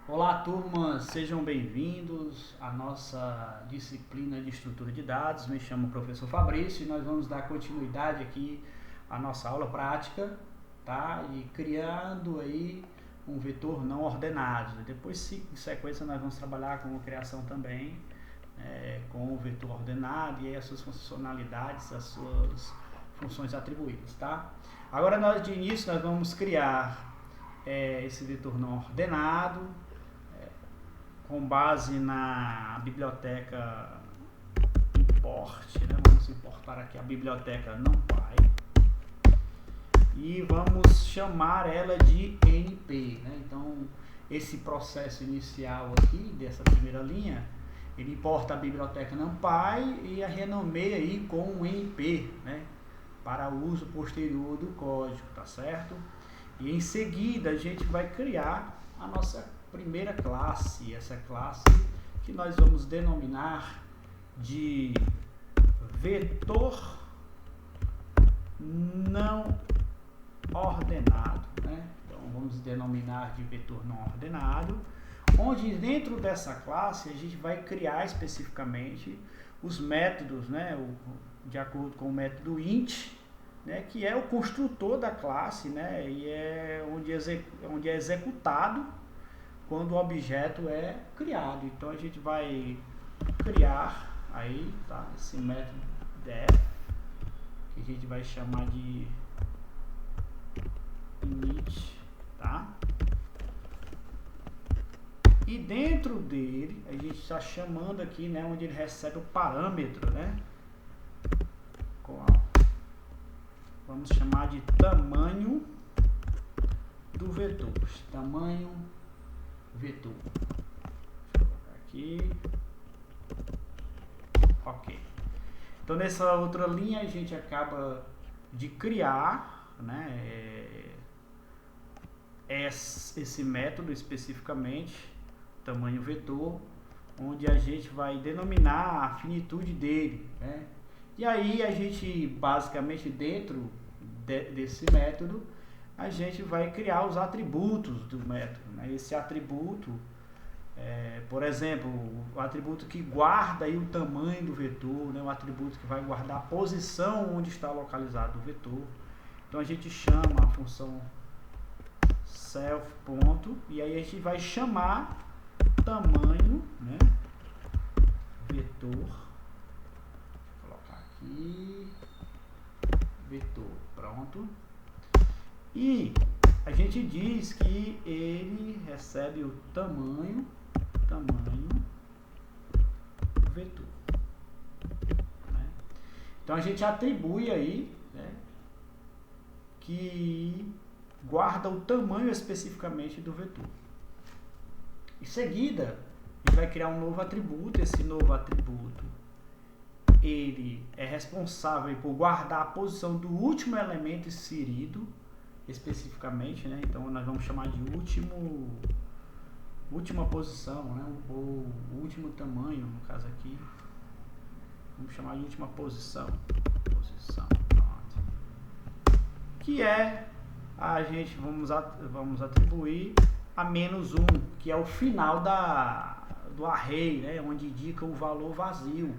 Olá, turma, sejam bem-vindos à nossa disciplina de estrutura de dados. Me chamo professor Fabrício e nós vamos dar continuidade aqui à nossa aula prática, tá? E criando aí um vetor não ordenado. Depois, em sequência, nós vamos trabalhar com a criação também, com o vetor ordenado e as suas funcionalidades, as suas funções atribuídas, tá? Agora, de início, nós vamos criar esse vetor não ordenado, com base na biblioteca import, né? Vamos importar aqui a biblioteca NumPy e vamos chamar ela de NP, né? Então esse processo inicial aqui dessa primeira linha, ele importa a biblioteca NumPy e a renomeia aí com NP, né? Para uso posterior do código, tá certo? E em seguida a gente vai criar a nossa primeira classe, essa classe que nós vamos denominar de vetor não ordenado, né? Então vamos denominar de vetor não ordenado, onde dentro dessa classe a gente vai criar especificamente os métodos, né? De acordo com o método int, né? Que é o construtor da classe, né? E é onde é executado quando o objeto é criado. Então a gente vai criar aí, tá? Esse método def, que a gente vai chamar de init, tá? E dentro dele a gente está chamando aqui, né, onde ele recebe o parâmetro, né? Vamos chamar de tamanho do vetor. Tamanho vetor. Deixa eu colocar aqui. Ok. Então nessa outra linha a gente acaba de criar, né, esse método especificamente, tamanho vetor, onde a gente vai denominar a finitude dele, né? E aí a gente basicamente dentro desse método a gente vai criar os atributos do método, né? Esse atributo, por exemplo, o atributo que guarda aí o tamanho do vetor, né? O atributo que vai guardar a posição onde está localizado o vetor. Então a gente chama a função self ponto e aí a gente vai chamar tamanho, né? Vetor, vou colocar aqui, vetor, pronto. E a gente diz que ele recebe o tamanho vetor, né? Então a gente atribui aí, né, que guarda o tamanho especificamente do vetor. Em seguida, a gente vai criar um novo atributo. Esse novo atributo, ele é responsável por guardar a posição do último elemento inserido especificamente, né? Então nós vamos chamar de última posição, né? Ou último tamanho, no caso aqui. Vamos chamar de última posição. Pronto. Que é a gente vamos atribuir a menos 1, que é o final do array, né? Onde indica o valor vazio.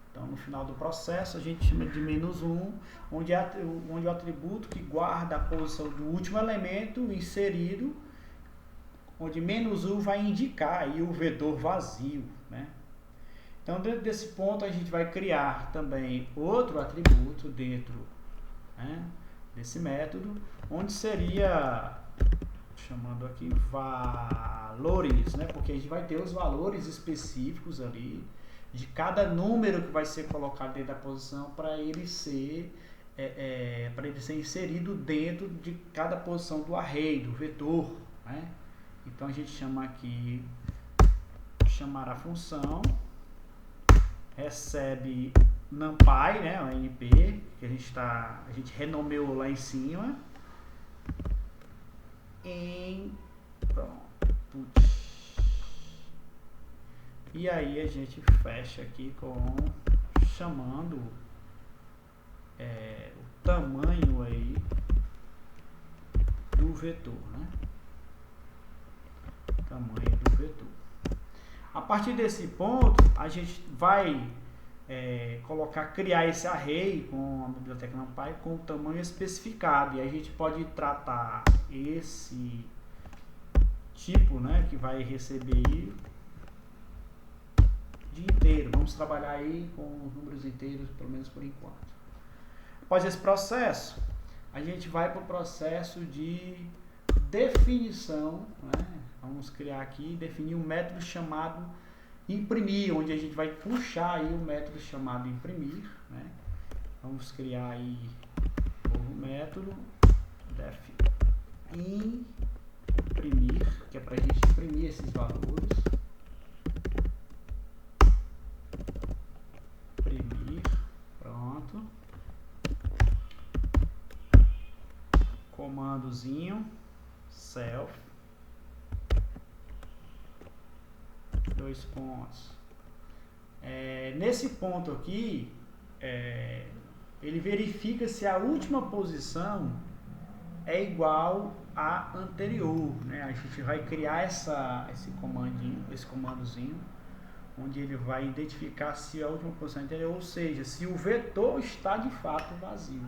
Então, no final do processo, a gente chama de menos 1, onde o atributo que guarda a posição do último elemento inserido, onde menos 1 vai indicar aí o vetor vazio, né? Então, dentro desse ponto, a gente vai criar também outro atributo dentro, né, desse método, onde seria, chamando aqui, valores, né? Porque a gente vai ter os valores específicos ali de cada número que vai ser colocado dentro da posição para ele ser inserido dentro de cada posição do array, do vetor, né? Então a gente chama aqui, chamar a função, recebe NumPy, né, o NP, que a gente renomeou lá em cima, put. E aí a gente fecha aqui chamando o tamanho aí do vetor, né? tamanho do vetor. A partir desse ponto, a gente vai criar esse array com a biblioteca NumPy com o tamanho especificado. E a gente pode tratar esse tipo, né, que vai receber aí de inteiro. Vamos trabalhar aí com os números inteiros, pelo menos por enquanto. Após esse processo, a gente vai para o processo de definição, né? Vamos criar aqui, definir um método chamado imprimir, onde a gente vai puxar aí o método chamado imprimir, né? Vamos criar aí um novo método def imprimir, que é para a gente imprimir esses valores. Imprimir, pronto. Comandozinho self, 2 pontos. Nesse ponto aqui, ele verifica se a última posição é igual à anterior, né? A gente vai criar esse comandozinho, onde ele vai identificar se a última posição é anterior, ou seja, se o vetor está de fato vazio.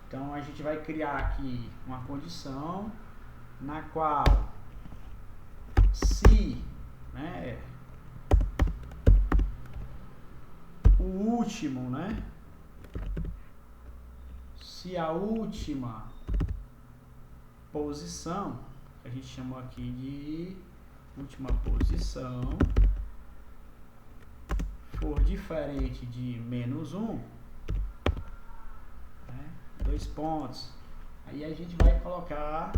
Então a gente vai criar aqui uma condição na qual se, né, o último, né, se a última posição, que a gente chamou aqui de última posição, for diferente de -1, 2 pontos, aí a gente vai colocar,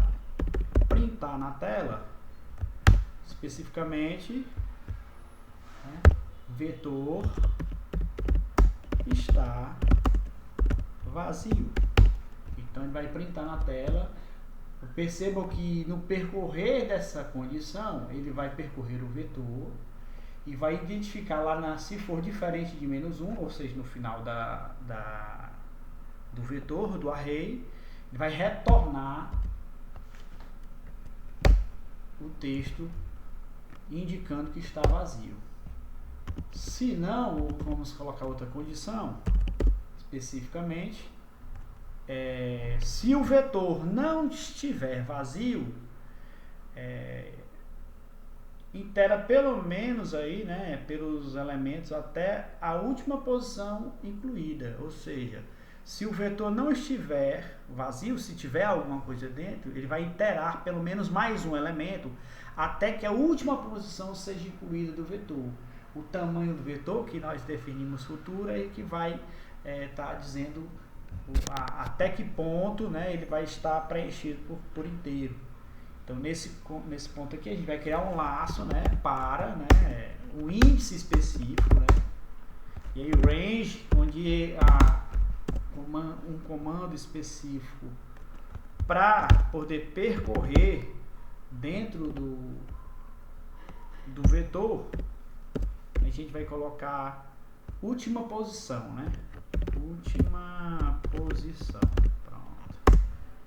printar na tela, especificamente, né, vetor está vazio. Então ele vai printar na tela. Percebam que no percorrer dessa condição, ele vai percorrer o vetor e vai identificar lá se for diferente de -1, ou seja, no final do vetor, do array, ele vai retornar o texto indicando que está vazio. Se não, vamos colocar outra condição, especificamente, se o vetor não estiver vazio, itera pelo menos aí, né, pelos elementos até a última posição incluída, ou seja, se o vetor não estiver vazio, se tiver alguma coisa dentro, ele vai iterar pelo menos mais um elemento até que a última posição seja incluída do vetor. O tamanho do vetor que nós definimos futuro é que vai estar dizendo até que ponto, né, ele vai estar preenchido por inteiro. Então nesse ponto aqui a gente vai criar um laço, né, para, né, o índice específico, né, e aí range, onde um comando específico para poder percorrer dentro do vetor, a gente vai colocar última posição, né? Última posição, pronto.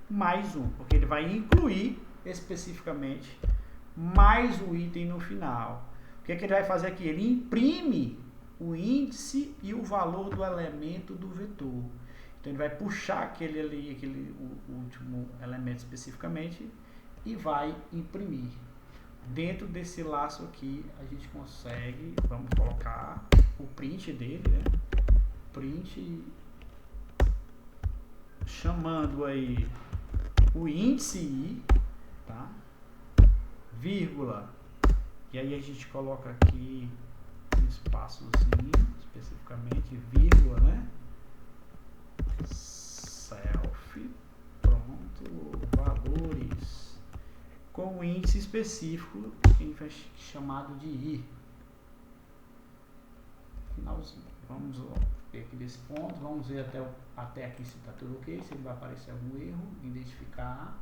Mais um, porque ele vai incluir especificamente mais um item no final. O que ele vai fazer aqui? Ele imprime o índice e o valor do elemento do vetor. Então ele vai puxar o último elemento especificamente e vai imprimir. Dentro desse laço aqui a gente consegue, vamos colocar o print dele, né? Print chamando aí o índice i, tá? Vírgula, e aí a gente coloca aqui um espaçozinho, especificamente vírgula, né? Self, pronto, valores com o índice específico que a gente vai chamado de i. Finalzinho. Vamos ver aqui desse ponto, vamos ver até aqui se está tudo ok, se ele vai aparecer algum erro, identificar.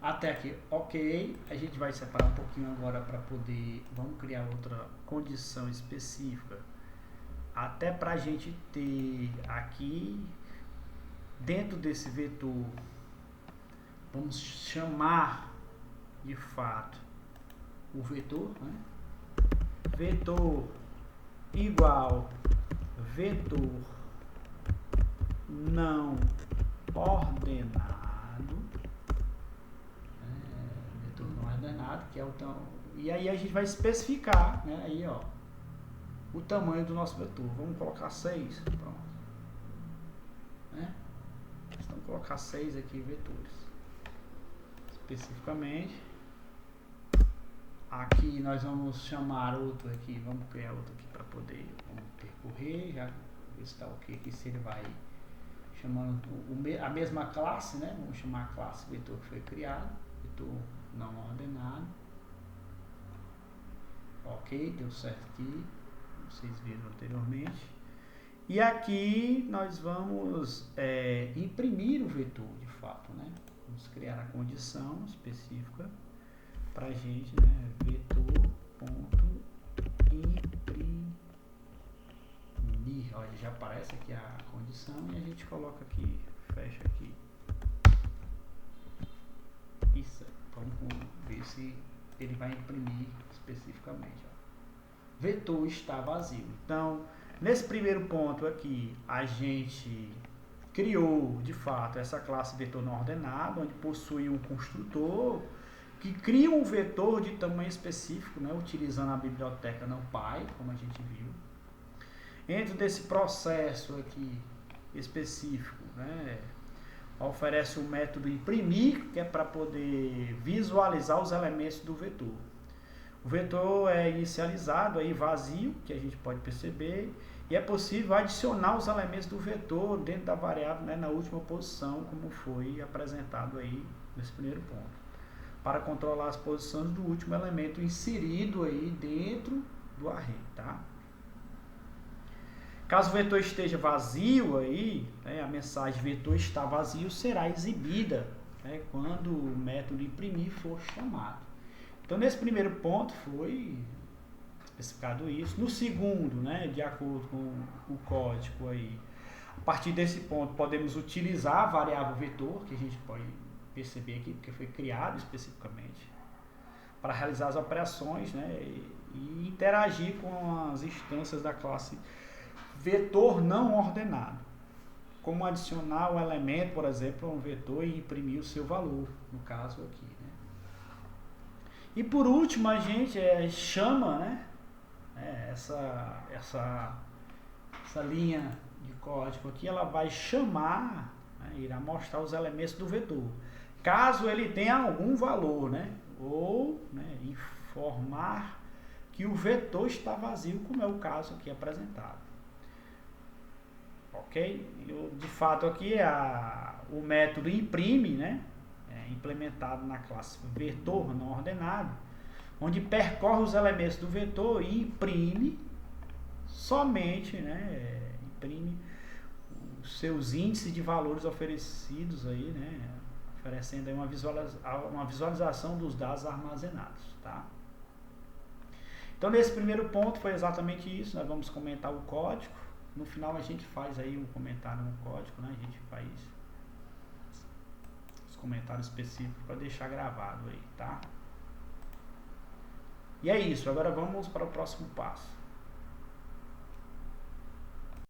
Até aqui, ok. A gente vai separar um pouquinho agora para poder, vamos criar outra condição específica, até para a gente ter aqui dentro desse vetor, vamos chamar de fato o vetor, né? Vetor igual vetor não ordenado, vetor não ordenado, que é o e aí a gente vai especificar, né? Aí, ó, o tamanho do nosso vetor. Vamos colocar 6, pronto, né? Então colocar 6 aqui vetores. Especificamente, aqui nós vamos chamar outro aqui, vamos criar outro aqui para poder, vamos percorrer, já ver se está ok aqui, se ele vai chamando a mesma classe, né? Vamos chamar a classe vetor que foi criado, vetor não ordenado. Ok, deu certo aqui, vocês viram anteriormente. E aqui nós vamos imprimir o vetor de fato, né? Vamos criar a condição específica para a gente, né? Vetor.imprimir. Olha, já aparece aqui a condição e a gente coloca aqui, fecha aqui. Isso, vamos ver se ele vai imprimir especificamente. Ó. Vetor está vazio. Então, nesse primeiro ponto aqui, a gente criou, de fato, essa classe vetor não ordenado, onde possui um construtor que cria um vetor de tamanho específico, né, utilizando a biblioteca NumPy, como a gente viu. Dentro desse processo aqui específico, né, oferece o método imprimir, que é para poder visualizar os elementos do vetor. O vetor é inicializado aí vazio, que a gente pode perceber, e é possível adicionar os elementos do vetor dentro da variável, né, na última posição, como foi apresentado aí nesse primeiro ponto, para controlar as posições do último elemento inserido aí dentro do array, tá? Caso o vetor esteja vazio aí, né, a mensagem vetor está vazio será exibida, né, quando o método imprimir for chamado. Então, nesse primeiro ponto foi especificado isso. No segundo, né, de acordo com o código aí, a partir desse ponto podemos utilizar a variável vetor, que a gente pode perceber aqui, porque foi criado especificamente para realizar as operações, né, e interagir com as instâncias da classe vetor não ordenado, como adicionar um elemento, por exemplo, a um vetor e imprimir o seu valor, no caso aqui, né? E por último a gente chama, né, essa linha de código aqui, ela vai chamar, né, irá mostrar os elementos do vetor, caso ele tenha algum valor, né, ou, né, informar que o vetor está vazio, como é o caso aqui apresentado. Ok? De fato aqui o método imprime, né, implementado na classe vetor não ordenado, onde percorre os elementos do vetor e imprime somente, né, imprime os seus índices de valores oferecidos aí, né, oferecendo aí uma visualização dos dados armazenados, tá? Então, nesse primeiro ponto foi exatamente isso. Nós vamos comentar o código. No final a gente faz aí um comentário no código, né? A gente faz os comentários específicos para deixar gravado aí, tá? E é isso. Agora vamos para o próximo passo.